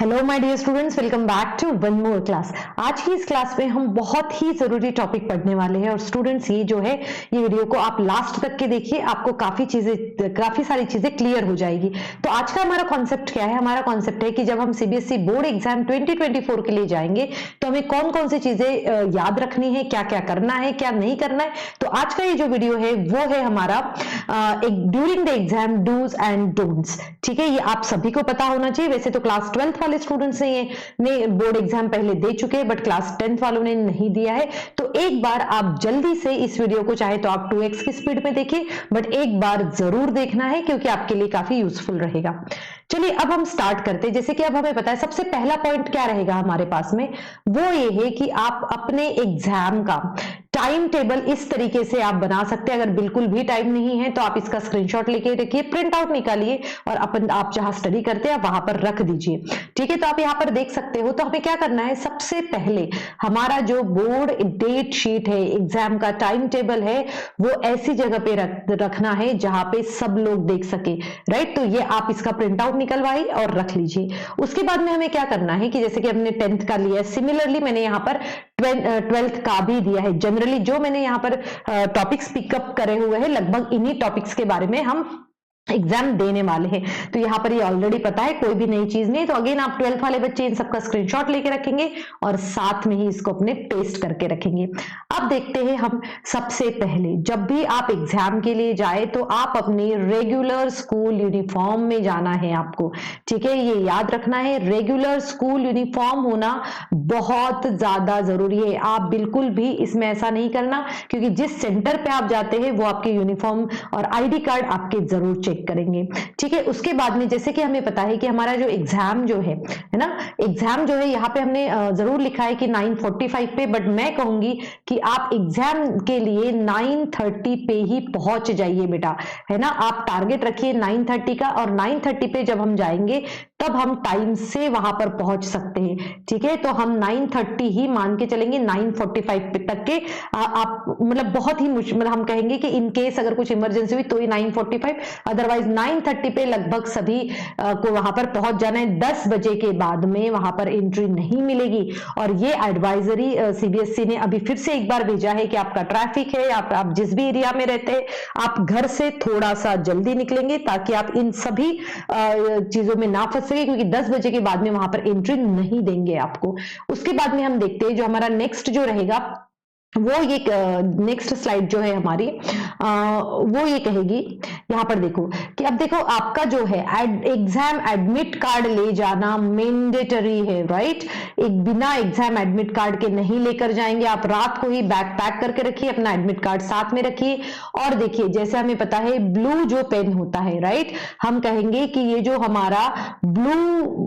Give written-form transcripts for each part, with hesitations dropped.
Hello my dear students, welcome back to one more class. आज की इस class में हम बहुत ही जरूरी टॉपिक पढ़ने वाले हैं और स्टूडेंट्स ये जो है ये वीडियो को आप लास्ट तक के देखिए, आपको काफी सारी चीजें क्लियर हो जाएगी। तो आज का हमारा कॉन्सेप्ट क्या है? हमारा कॉन्सेप्ट है कि जब हम सीबीएसई बोर्ड एग्जाम 2024 के लिए जाएंगे तो हमें कौन कौन सी चीजें याद रखनी है, क्या क्या करना है, क्या नहीं करना है। तो आज का ये जो वीडियो है वो है हमारा एक during the exam dos and don'ts. ठीक है, ये आप सभी को पता होना चाहिए। वैसे तो क्लास 12th वाले स्टूडेंट्स ने बोर्ड एग्जाम पहले दे चुके हैं, बट क्लास 10th वालों ने नहीं दिया है। तो एक बार आप जल्दी से इस वीडियो को, चाहे तो आप 2x की स्पीड में देखिए, बट एक बार जरूर देखना है क्योंकि आपके लिए काफी यूजफुल रहेगा। चलिए अब हम स्टार्ट करते हैं। जैसे कि अब हमें पता है सबसे पहला पॉइंट क्या रहेगा हमारे पास में, वो ये है कि आप अपने एग्जाम का टाइम टेबल इस तरीके से आप बना सकते हैं। अगर बिल्कुल भी टाइम नहीं है तो आप इसका स्क्रीनशॉट लेके रखिए, प्रिंट आउट निकालिए और आप जहां स्टडी करते हैं वहां पर रख दीजिए। ठीक है, तो आप यहां पर देख सकते हो। तो हमें क्या करना है, सबसे पहले हमारा जो बोर्ड डेट शीट है, एग्जाम का टाइम टेबल है, वो ऐसी जगह पे रखना है जहां पे सब लोग देख सके। राइट, तो ये आप इसका प्रिंट आउट निकलवाइए और रख लीजिए। उसके बाद में हमें क्या करना है कि जैसे कि हमने 10th का लिया है, सिमिलरली मैंने यहाँ पर 12th का भी दिया है। जनरली जो मैंने यहाँ पर टॉपिक्स पिकअप करे हुए हैं, लगभग इन्हीं टॉपिक्स के बारे में हम एग्जाम देने वाले हैं। तो यहाँ पर ये ऑलरेडी पता है, कोई भी नई चीज नहीं। तो अगेन आप 12th वाले बच्चे इन सबका स्क्रीनशॉट लेके रखेंगे और साथ में ही इसको अपने पेस्ट करके रखेंगे। अब देखते हैं हम, सबसे पहले जब भी आप एग्जाम के लिए जाए तो आप अपने रेगुलर स्कूल यूनिफॉर्म में जाना है आपको। ठीक है, ये याद रखना है, रेगुलर स्कूल यूनिफॉर्म होना बहुत ज्यादा जरूरी है। आप बिल्कुल भी इसमें ऐसा नहीं करना, क्योंकि जिस सेंटर पे आप जाते हैं वो आपके यूनिफॉर्म और आईडी कार्ड आपके जरूर चेक करेंगे। ठीक है, उसके बाद में जैसे कि हमें पता है कि हमारा जो एग्जाम जो है ना, एग्जाम जो है यहाँ पे हमने जरूर लिखा है कि 9:45 पे, बट मैं कहूंगी कि आप एग्जाम के लिए 9:30 पे ही पहुंच जाइए बेटा, है ना। आप टारगेट रखिए 9:30 का, और 9:30 पे जब हम जाएंगे तब हम टाइम से वहां पर पहुंच सकते हैं। ठीक है, तो हम 9:30 ही मान के चलेंगे, 9:45 पे तक के आप मतलब बहुत ही मुश्किल, हम कहेंगे कि इन केस अगर कुछ इमरजेंसी हुई तो ही 9:45, अदरवाइज 9:30 पे लगभग सभी को वहां पर पहुंच जाना है। 10 बजे के बाद में वहां पर एंट्री नहीं मिलेगी। और ये एडवाइजरी सीबीएसई ने अभी फिर से एक बार भेजा है कि आपका ट्रैफिक है, आप जिस भी एरिया में रहते हैं, आप घर से थोड़ा सा जल्दी निकलेंगे ताकि आप इन सभी चीजों में ना फंस सके, क्योंकि 10 बजे के बाद में वहां पर एंट्री नहीं देंगे आपको। उसके बाद में हम देखते हैं जो हमारा नेक्स्ट जो रहेगा, वो ये नेक्स्ट स्लाइड जो है हमारी वो ये कहेगी, यहां पर देखो कि अब देखो आपका जो है एग्जाम एडमिट कार्ड ले जाना मैंडेटरी है। राइट, एक बिना एग्जाम एडमिट कार्ड के नहीं लेकर जाएंगे। आप रात को ही बैग पैक करके रखिए, अपना एडमिट कार्ड साथ में रखिए। और देखिए जैसे हमें पता है ब्लू जो पेन होता है, राइट, हम कहेंगे कि ये जो हमारा ब्लू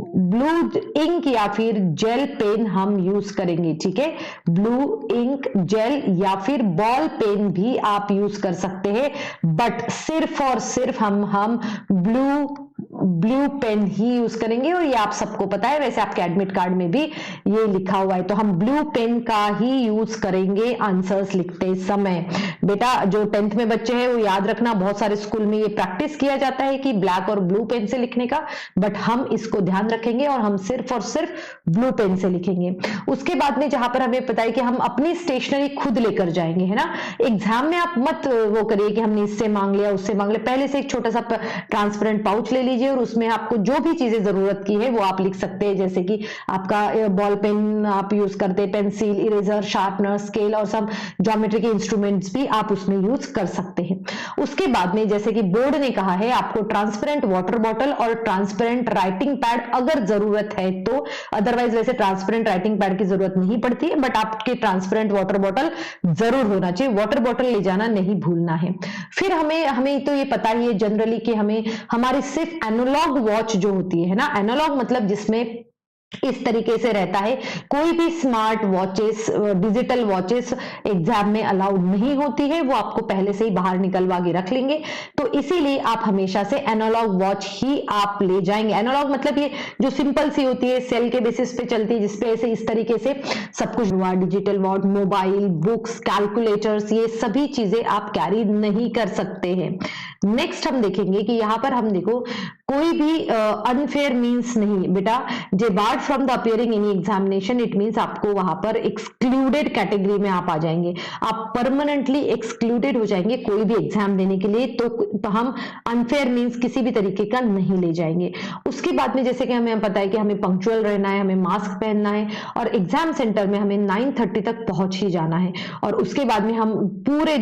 इंक या फिर जेल पेन हम यूज करेंगे। ठीक है, ब्लू इंक जेल या फिर बॉल पेन भी आप यूज कर सकते हैं, बट सिर्फ और सिर्फ हम ब्लू पेन ही यूज करेंगे। और ये आप सबको पता है, वैसे आपके एडमिट कार्ड में भी ये लिखा हुआ है। तो हम ब्लू पेन का ही यूज करेंगे आंसर्स लिखते समय। बेटा जो 10th में बच्चे हैं वो याद रखना, बहुत सारे स्कूल में ये प्रैक्टिस किया जाता है कि ब्लैक और ब्लू पेन से लिखने का, बट हम इसको ध्यान रखेंगे और हम सिर्फ और सिर्फ ब्लू पेन से लिखेंगे। उसके बाद में जहां पर हमें पता है कि हम अपनी स्टेशनरी खुद लेकर जाएंगे, है ना। एग्जाम में आप मत वो करिए कि हमने इससे मांग लिया उससे मांग लिया। पहले से एक छोटा सा ट्रांसपेरेंट पाउच ले लीजिए और उसमें आपको जो भी चीजें जरूरत की है वो आप लिख सकते हैं। जैसे कि आपका बॉल पेन आप यूज करते हैं, पेंसिल, इरेजर, शार्पनर, स्केल और सब ज्योमेट्री के इंस्ट्रूमेंट्स भी आप उसमें यूज कर सकते हैं। उसके बाद में जैसे कि बोर्ड ने कहा है आपको ट्रांसपेरेंट वाटर बॉटल और ट्रांसपेरेंट राइटिंग पैड अगर जरूरत है तो, अदरवाइज वैसे ट्रांसपेरेंट राइटिंग पैड की जरूरत नहीं पड़ती है, बट आपके ट्रांसपेरेंट वाटर बॉटल जरूर होना चाहिए। वाटर बॉटल ले जाना नहीं भूलना है। फिर हमें तो ये पता ही है जनरली कि हमें हमारी सिर्फ एनालॉग वॉच जो होती है ना, एनालॉग मतलब जिसमें इस तरीके से रहता है, कोई भी smart watches, digital watches exam में अलाउड नहीं होती है, वो आपको पहले से ही बाहर निकलवा के रख लेंगे। तो इसीलिए आप हमेशा से एनालॉग वॉच ही आप ले जाएंगे। एनालॉग मतलब ये जो सिंपल सी होती है, सेल के बेसिस पे चलती है, जिसपे ऐसे इस तरीके से सब कुछ हुआ। Digital watch, mobile, books, calculators, ये सभी चीजें आप कैरी नहीं कर सकते हैं। नेक्स्ट हम देखेंगे कि यहाँ पर हम देखो कोई भी अनफेयर मीन्स नहीं बेटा। Debarred from the appearing any examination, it means आपको वहां पर एक्सक्लूडेड कैटेगरी में आप आ जाएंगे, आप परमानेंटली एक्सक्लूडेड हो जाएंगे कोई भी एग्जाम देने के लिए। तो हम अनफेयर मीन्स किसी भी तरीके का नहीं ले जाएंगे। उसके बाद में जैसे कि हमें पता है कि हमें पंक्चुअल रहना है, हमें मास्क पहनना है और एग्जाम सेंटर में हमें 9:30 तक पहुंच ही जाना है। और उसके बाद में हम पूरे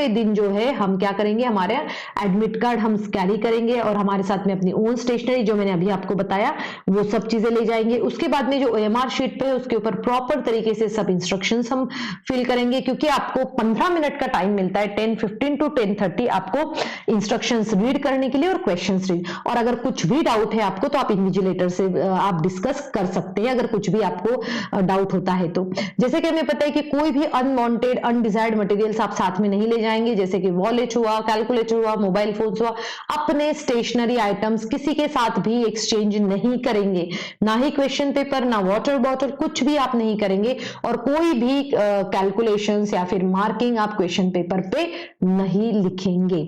दिन जो है हम क्या करेंगे, हमारे एडमिट कार्ड हम कैरी करेंगे और हमारे साथ में अपनी ओन स्टेशनरी जो मैंने अभी आपको बताया वो सब चीजें ले जाएंगे। उसके बाद में जो ओएमआर शीट पे है उसके ऊपर प्रॉपर तरीके से सब इंस्ट्रक्शंस हम फिल करेंगे, क्योंकि आपको 15 मिनट का टाइम मिलता है, 10:15 to 10:30 आपको इंस्ट्रक्शंस रीड करने के लिए और क्वेश्चंस रीड। और अगर कुछ भी डाउट है आपको तो आप इन्विजिलेटर से आप डिस्कस कर सकते हैं, अगर कुछ भी आपको डाउट होता है तो। जैसे कि हमें पता है कि कोई भी अनवांटेड अनडिजायर्ड मटेरियल्स आप साथ में नहीं ले जाएंगे, जैसे कि वॉलेट हुआ, कैलकुलेटर हुआ, मोबाइल फोन हुआ। अपने स्टेशनरी आइटम्स किसी के साथ भी एक्सचेंज नहीं करेंगे, ना ही क्वेश्चन पेपर, ना वाटर बॉटल, कुछ भी आप नहीं करेंगे। और कोई भी कैलकुलेशंस या फिर मार्किंग आप क्वेश्चन पेपर पे नहीं लिखेंगे।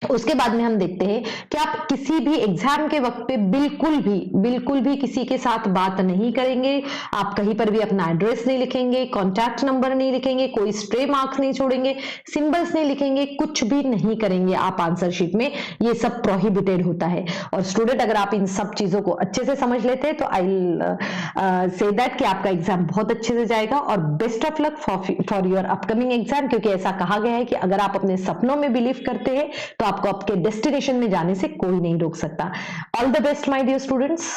उसके बाद में हम देखते हैं कि आप किसी भी एग्जाम के वक्त पे बिल्कुल भी किसी के साथ बात नहीं करेंगे। आप कहीं पर भी अपना एड्रेस नहीं लिखेंगे, कॉन्टैक्ट नंबर नहीं लिखेंगे, कोई स्ट्रे मार्क्स नहीं छोड़ेंगे, सिंबल्स नहीं लिखेंगे, कुछ भी नहीं करेंगे आप आंसर शीट में। ये सब प्रोहिबिटेड होता है। और स्टूडेंट अगर आप इन सब चीजों को अच्छे से समझ लेते हैं तो आई से दैट कि आपका एग्जाम बहुत अच्छे से जाएगा। और best of luck for your upcoming exam, क्योंकि ऐसा कहा गया है कि अगर आप अपने सपनों में बिलीव करते हैं तो आपको आपके डेस्टिनेशन में जाने से कोई नहीं रोक सकता। All the best my dear students.